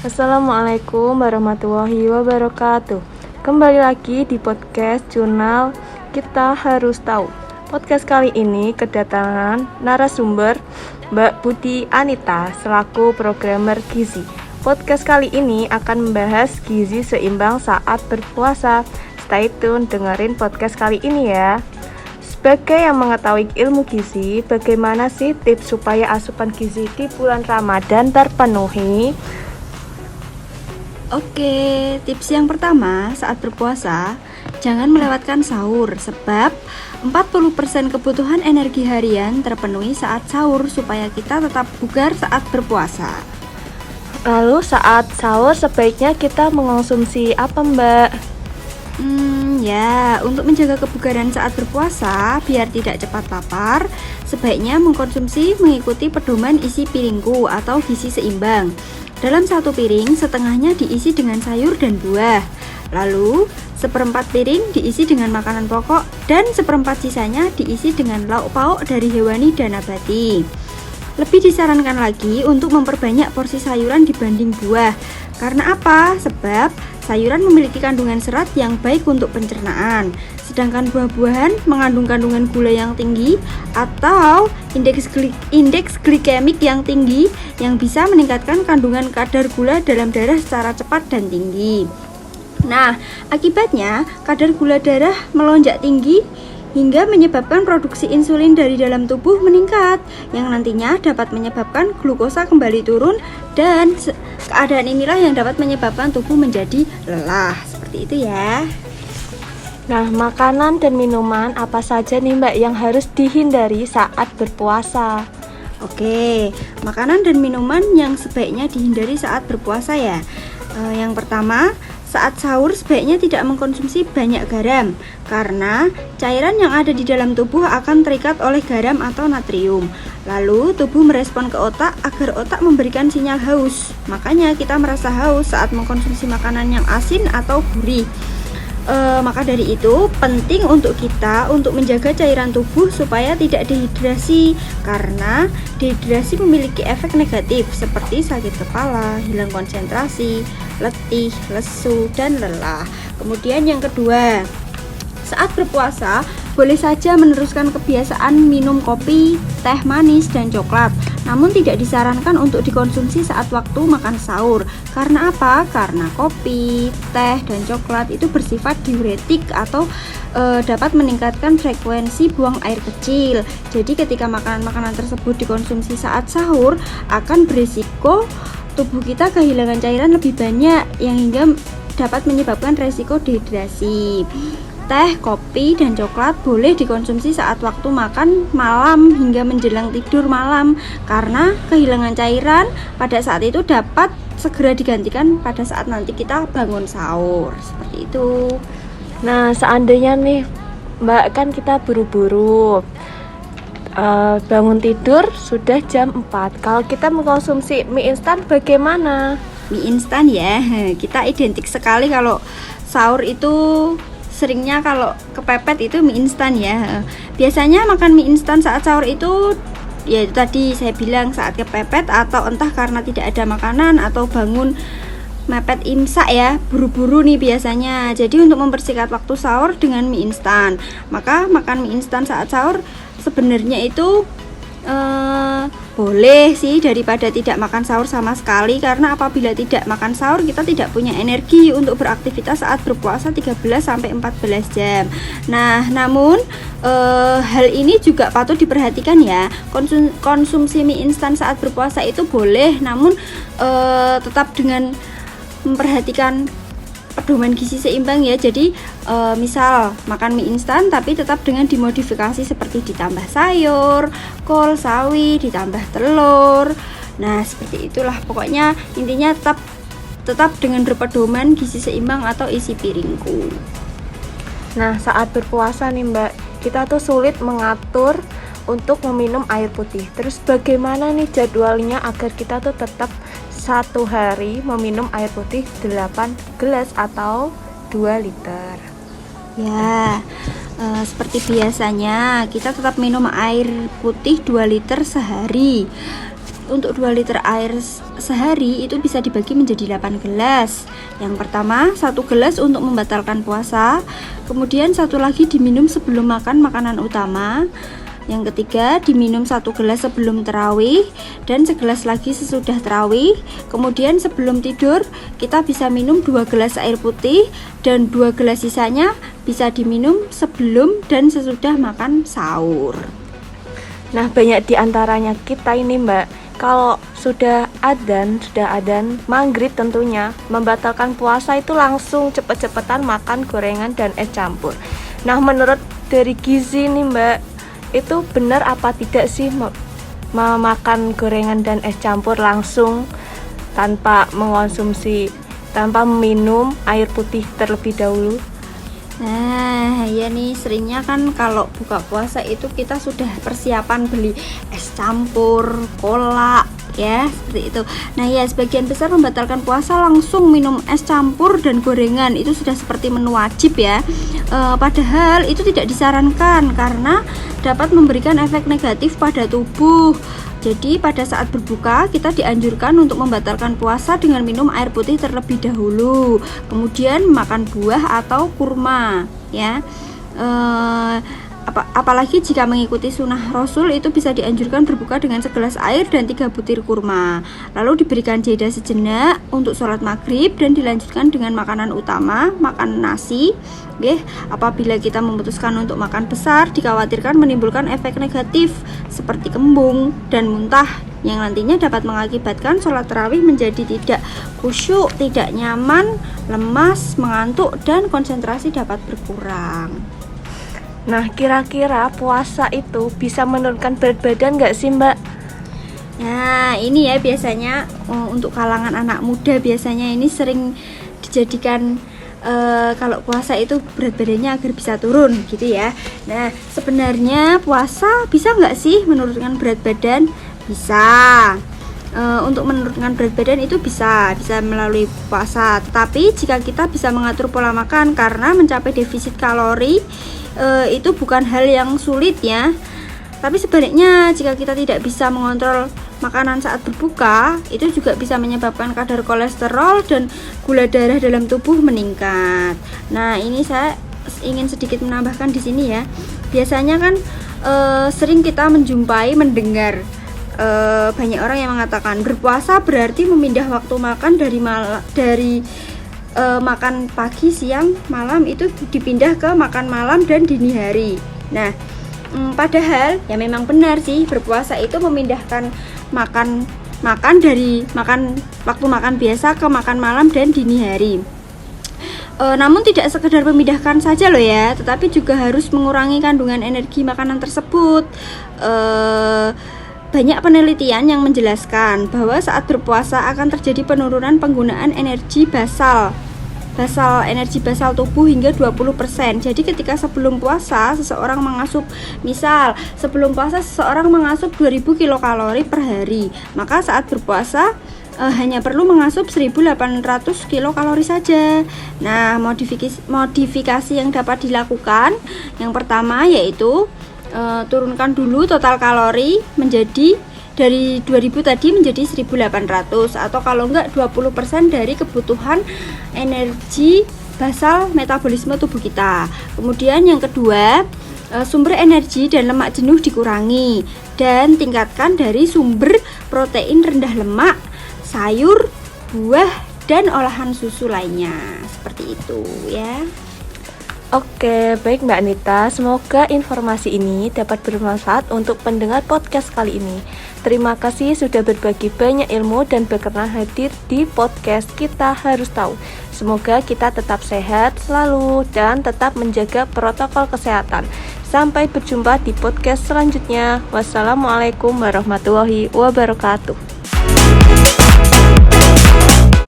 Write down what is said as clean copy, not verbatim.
Assalamualaikum warahmatullahi wabarakatuh. Kembali lagi di podcast jurnal Kita Harus Tahu. Podcast kali ini kedatangan narasumber Mbak Budi Anita selaku programmer gizi. Podcast kali ini akan membahas gizi seimbang saat berpuasa. Stay tune dengerin podcast kali ini ya. Sebagai yang mengetahui ilmu gizi, bagaimana sih tips supaya asupan gizi di bulan Ramadan terpenuhi? Oke, tips yang pertama saat berpuasa, jangan melewatkan sahur sebab 40% kebutuhan energi harian terpenuhi saat sahur supaya kita tetap bugar saat berpuasa. Lalu saat sahur sebaiknya kita mengonsumsi apa, Mbak? Untuk menjaga kebugaran saat berpuasa biar tidak cepat lapar, sebaiknya mengkonsumsi mengikuti pedoman isi piringku atau gizi seimbang. Dalam satu piring, setengahnya diisi dengan sayur dan buah. Lalu, seperempat piring diisi dengan makanan pokok dan seperempat sisanya diisi dengan lauk pauk dari hewani dan nabati. Lebih disarankan lagi untuk memperbanyak porsi sayuran dibanding buah. Karena apa? Sebab sayuran memiliki kandungan serat yang baik untuk pencernaan. Sedangkan buah-buahan mengandung kandungan gula yang tinggi atau indeks glikemik yang tinggi yang bisa meningkatkan kandungan kadar gula dalam darah secara cepat dan tinggi. Nah, akibatnya kadar gula darah melonjak tinggi hingga menyebabkan produksi insulin dari dalam tubuh meningkat yang nantinya dapat menyebabkan glukosa kembali turun dan keadaan inilah yang dapat menyebabkan tubuh menjadi lelah. Seperti itu ya. Nah, makanan dan minuman apa saja nih Mbak yang harus dihindari saat berpuasa? Oke, makanan dan minuman yang sebaiknya dihindari saat berpuasa ya. Yang pertama, saat sahur sebaiknya tidak mengkonsumsi banyak garam karena cairan yang ada di dalam tubuh akan terikat oleh garam atau natrium. Lalu tubuh merespon ke otak agar otak memberikan sinyal haus. Makanya kita merasa haus saat mengkonsumsi makanan yang asin atau gurih. Maka dari itu penting untuk kita untuk menjaga cairan tubuh supaya tidak dehidrasi karena dehidrasi memiliki efek negatif seperti sakit kepala, hilang konsentrasi, letih, lesu, dan lelah. Kemudian yang kedua, saat berpuasa boleh saja meneruskan kebiasaan minum kopi, teh manis, dan coklat. Namun tidak disarankan untuk dikonsumsi saat waktu makan sahur. Karena apa? Karena kopi, teh, dan coklat itu bersifat diuretik atau dapat meningkatkan frekuensi buang air kecil. Jadi ketika makanan-makanan tersebut dikonsumsi saat sahur akan berisiko tubuh kita kehilangan cairan lebih banyak yang hingga dapat menyebabkan resiko dehidrasi. Teh, kopi, dan coklat boleh dikonsumsi saat waktu makan malam hingga menjelang tidur malam karena kehilangan cairan pada saat itu dapat segera digantikan pada saat nanti kita bangun sahur. Seperti itu. Nah, seandainya nih Mbak kan kita buru-buru bangun tidur sudah jam 4. Kalau kita mengkonsumsi mie instan bagaimana? Mie instan ya, kita identik sekali kalau sahur itu seringnya kalau kepepet itu mie instan ya. Biasanya makan mie instan saat sahur itu ya itu tadi saya bilang saat kepepet atau entah karena tidak ada makanan atau bangun mepet imsak ya, buru-buru nih biasanya. Jadi untuk mempersingkat waktu sahur dengan mie instan, maka makan mie instan saat sahur sebenarnya itu boleh sih daripada tidak makan sahur sama sekali karena apabila tidak makan sahur kita tidak punya energi untuk beraktivitas saat berpuasa 13-14 jam. Nah, namun hal ini juga patut diperhatikan ya. Konsumsi mie instan saat berpuasa itu boleh, namun tetap dengan memperhatikan pedoman gizi seimbang ya. Jadi misal makan mie instan tapi tetap dengan dimodifikasi seperti ditambah sayur, kol, sawi, ditambah telur. Nah, seperti itulah pokoknya intinya tetap dengan berpedoman gizi seimbang atau isi piringku. Nah, saat berpuasa nih Mbak, kita tuh sulit mengatur untuk meminum air putih. Terus bagaimana nih jadwalnya agar kita tuh tetap satu hari meminum air putih 8 gelas atau 2 liter. Ya, seperti biasanya kita tetap minum air putih 2 liter sehari. untuk 2 liter air sehari itu bisa dibagi menjadi 8 gelas. Yang pertama, 1 gelas untuk membatalkan puasa, kemudian 1 lagi diminum sebelum makan makanan utama. Yang ketiga, diminum 1 gelas sebelum tarawih dan segelas lagi sesudah tarawih. Kemudian sebelum tidur kita bisa minum 2 gelas air putih dan 2 gelas sisanya bisa diminum sebelum dan sesudah makan sahur. Nah, banyak diantaranya kita ini Mbak, kalau sudah adzan maghrib tentunya membatalkan puasa itu langsung cepet-cepetan makan gorengan dan es campur. Nah, menurut dari gizi nih Mbak, itu benar apa tidak sih makan gorengan dan es campur langsung tanpa minum air putih terlebih dahulu? Nah, ya nih, seringnya kan kalau buka puasa itu kita sudah persiapan beli es campur, kolak, ya, seperti itu. Nah, ya, sebagian besar membatalkan puasa langsung minum es campur dan gorengan, itu sudah seperti menu wajib ya. Padahal itu tidak disarankan karena dapat memberikan efek negatif pada tubuh. Jadi pada saat berbuka kita dianjurkan untuk membatalkan puasa dengan minum air putih terlebih dahulu, kemudian makan buah atau kurma, ya. Apalagi jika mengikuti sunnah Rasul itu bisa dianjurkan berbuka dengan segelas air dan 3 butir kurma, lalu diberikan jeda sejenak untuk sholat maghrib dan dilanjutkan dengan makanan utama, makan nasi. Apabila kita memutuskan untuk makan besar, dikhawatirkan menimbulkan efek negatif seperti kembung dan muntah yang nantinya dapat mengakibatkan sholat tarawih menjadi tidak khusyuk, tidak nyaman, lemas, mengantuk, dan konsentrasi dapat berkurang. Nah, kira-kira puasa itu bisa menurunkan berat badan nggak sih Mbak? Nah, ini ya biasanya untuk kalangan anak muda biasanya ini sering dijadikan kalau puasa itu berat badannya agar bisa turun gitu ya. Nah, sebenarnya puasa bisa nggak sih menurunkan berat badan? Bisa. Untuk menurunkan berat badan itu bisa melalui puasa. Tetapi jika kita bisa mengatur pola makan karena mencapai defisit kalori itu bukan hal yang sulit ya. Tapi sebaliknya jika kita tidak bisa mengontrol makanan saat berbuka, itu juga bisa menyebabkan kadar kolesterol dan gula darah dalam tubuh meningkat. Nah, ini saya ingin sedikit menambahkan di sini ya. Biasanya kan sering kita mendengar banyak orang yang mengatakan berpuasa berarti memindah waktu makan dari makan pagi, siang, malam itu dipindah ke makan malam dan dini hari. Nah, padahal ya memang benar sih, berpuasa itu memindahkan makan dari waktu makan biasa ke makan malam dan dini hari. Namun tidak sekedar memindahkan saja loh ya, tetapi juga harus mengurangi kandungan energi makanan tersebut. Banyak penelitian yang menjelaskan bahwa saat berpuasa akan terjadi penurunan penggunaan energi basal tubuh hingga 20%. Jadi ketika sebelum puasa seseorang mengasup 2000 kilokalori per hari, maka saat berpuasa hanya perlu mengasup 1800 kilokalori saja. Nah, modifikasi yang dapat dilakukan yang pertama yaitu turunkan dulu total kalori menjadi dari 2000 tadi menjadi 1800, atau kalau enggak 20% dari kebutuhan energi basal metabolisme tubuh kita. Kemudian yang kedua, sumber energi dan lemak jenuh dikurangi dan tingkatkan dari sumber protein rendah lemak, sayur, buah, dan olahan susu lainnya. Seperti itu ya. Oke, baik Mbak Anita, semoga informasi ini dapat bermanfaat untuk pendengar podcast kali ini. Terima kasih sudah berbagi banyak ilmu dan berkenan hadir di podcast Kita Harus Tahu. Semoga kita tetap sehat selalu dan tetap menjaga protokol kesehatan. Sampai berjumpa di podcast selanjutnya. Wassalamualaikum warahmatullahi wabarakatuh.